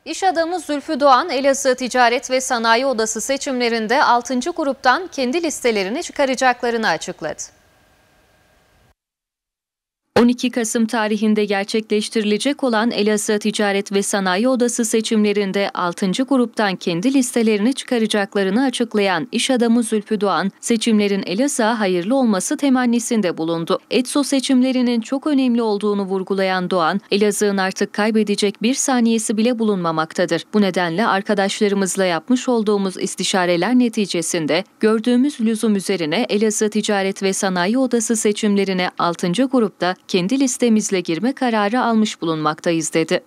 İş adamı Zülfü Doğan, Elazığ Ticaret ve Sanayi Odası seçimlerinde 6. gruptan kendi listelerini çıkaracaklarını açıkladı. 12 Kasım tarihinde gerçekleştirilecek olan Elazığ Ticaret ve Sanayi Odası seçimlerinde 6. gruptan kendi listelerini çıkaracaklarını açıklayan iş adamı Zülfü Doğan, seçimlerin Elazığ'a hayırlı olması temennisinde bulundu. ETSO seçimlerinin çok önemli olduğunu vurgulayan Doğan, Elazığ'ın artık kaybedecek bir saniyesi bile bulunmamaktadır. Bu nedenle arkadaşlarımızla yapmış olduğumuz istişareler neticesinde gördüğümüz lüzum üzerine Elazığ Ticaret ve Sanayi Odası seçimlerine 6. grupta kendi listemizle girme kararı almış bulunmaktayız dedi.